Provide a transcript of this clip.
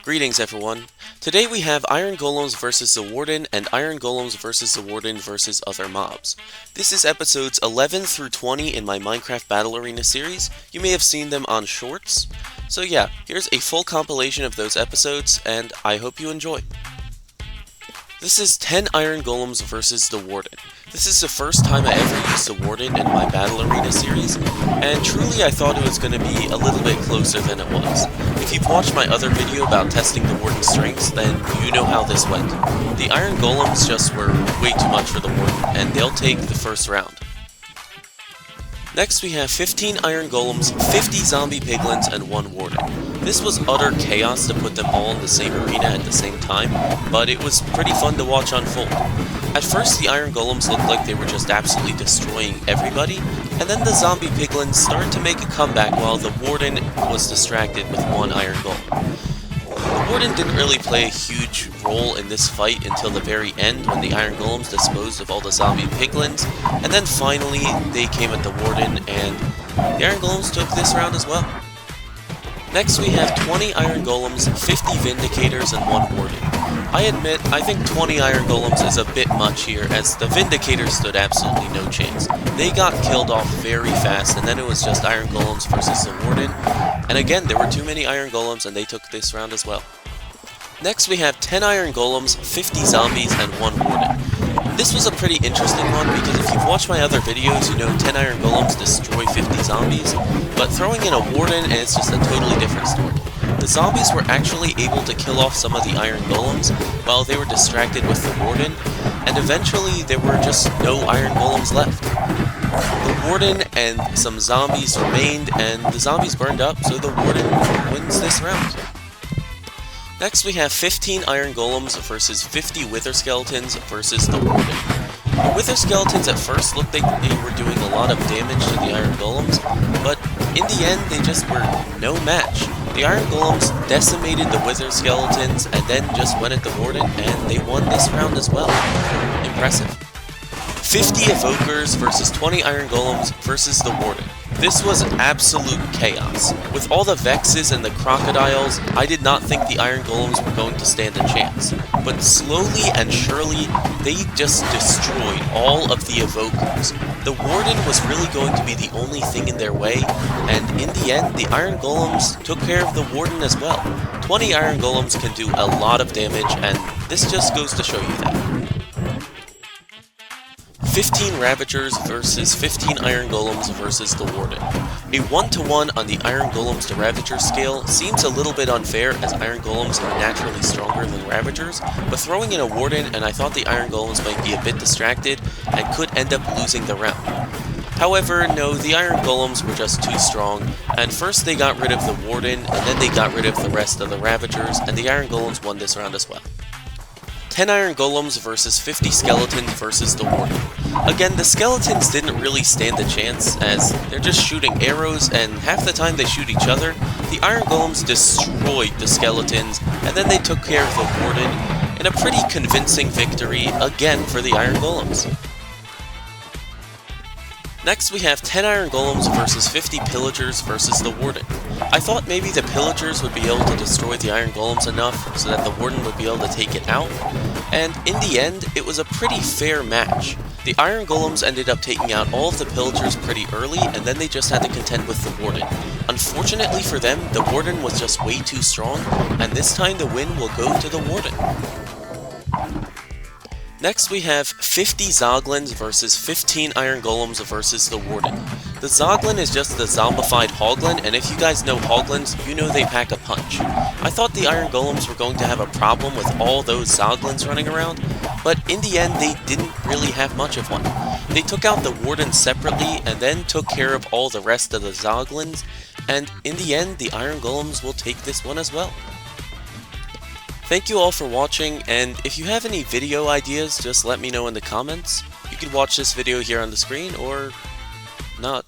Greetings everyone. Today we have Iron Golems versus the Warden and Iron Golems versus the Warden versus other mobs. This is episodes 11 through 20 in my Minecraft Battle Arena series. You may have seen them on shorts. So yeah, here's a full compilation of those episodes and I hope you enjoy. This is 10 Iron Golems versus the Warden. This is the first time I ever used the Warden in my Battle Arena series, and truly I thought it was going to be a little bit closer than it was. If you've watched my other video about testing the Warden's strengths, then you know how this went. The Iron Golems just were way too much for the Warden, and they'll take the first round. Next we have 15 Iron Golems, 50 Zombie Piglins, and 1 Warden. This was utter chaos to put them all in the same arena at the same time, but it was pretty fun to watch unfold. At first the Iron Golems looked like they were just absolutely destroying everybody, and then the Zombie Piglins started to make a comeback while the Warden was distracted with 1 Iron Golem. The Warden didn't really play a huge role in this fight until the very end when the Iron Golems disposed of all the Zombie Piglins, and then finally they came at the Warden and the Iron Golems took this round as well. Next we have 20 Iron Golems, 50 Vindicators, and 1 Warden. I admit, I think 20 Iron Golems is a bit much here, as the Vindicators stood absolutely no chance. They got killed off very fast, and then it was just Iron Golems versus the Warden. And again, there were too many Iron Golems, and they took this round as well. Next we have 10 Iron Golems, 50 Zombies, and 1 Warden. This was a pretty interesting one because if you've watched my other videos, you know 10 Iron Golems destroy 50 Zombies, but throwing in a Warden and it's just a totally different story. The Zombies were actually able to kill off some of the Iron Golems while they were distracted with the Warden, and eventually there were just no Iron Golems left. The Warden and some Zombies remained, and the Zombies burned up, so the Warden wins this round. Next we have 15 Iron Golems versus 50 Wither Skeletons versus the Warden. The Wither Skeletons at first looked like they were doing a lot of damage to the Iron Golems, but in the end they just were no match. The Iron Golems decimated the Wither Skeletons and then just went at the Warden, and they won this round as well. Impressive. 50 Evokers versus 20 Iron Golems versus the Warden. This was absolute chaos. With all the Vexes and the Crocodiles, I did not think the Iron Golems were going to stand a chance. But slowly and surely, they just destroyed all of the Evokers. The Warden was really going to be the only thing in their way, and in the end, the Iron Golems took care of the Warden as well. 20 Iron Golems can do a lot of damage, and this just goes to show you that. 15 Ravagers versus 15 Iron Golems versus the Warden. A 1-to-1 on the Iron Golems to Ravager scale seems a little bit unfair as Iron Golems are naturally stronger than Ravagers, but throwing in a Warden and I thought the Iron Golems might be a bit distracted and could end up losing the round. However, no, the Iron Golems were just too strong, and first they got rid of the Warden, and then they got rid of the rest of the Ravagers, and the Iron Golems won this round as well. 10 Iron Golems versus 50 Skeletons versus the Warden. Again, the Skeletons didn't really stand a chance, as they're just shooting arrows, and half the time they shoot each other. The Iron Golems destroyed the Skeletons, and then they took care of the Warden in a pretty convincing victory, again for the Iron Golems. Next we have 10 Iron Golems versus 50 Pillagers versus the Warden. I thought maybe the Pillagers would be able to destroy the Iron Golems enough so that the Warden would be able to take it out, and in the end, it was a pretty fair match. The Iron Golems ended up taking out all of the Pillagers pretty early, and then they just had to contend with the Warden. Unfortunately for them, the Warden was just way too strong, and this time the win will go to the Warden. Next we have 50 Zoglins versus 15 Iron Golems versus the Warden. The Zoglin is just the zombified Hoglin, and if you guys know Hoglins, you know they pack a punch. I thought the Iron Golems were going to have a problem with all those Zoglins running around, but in the end they didn't really have much of one. They took out the Warden separately and then took care of all the rest of the Zoglins, and in the end the Iron Golems will take this one as well. Thank you all for watching, and if you have any video ideas, just let me know in the comments. You can watch this video here on the screen, or not.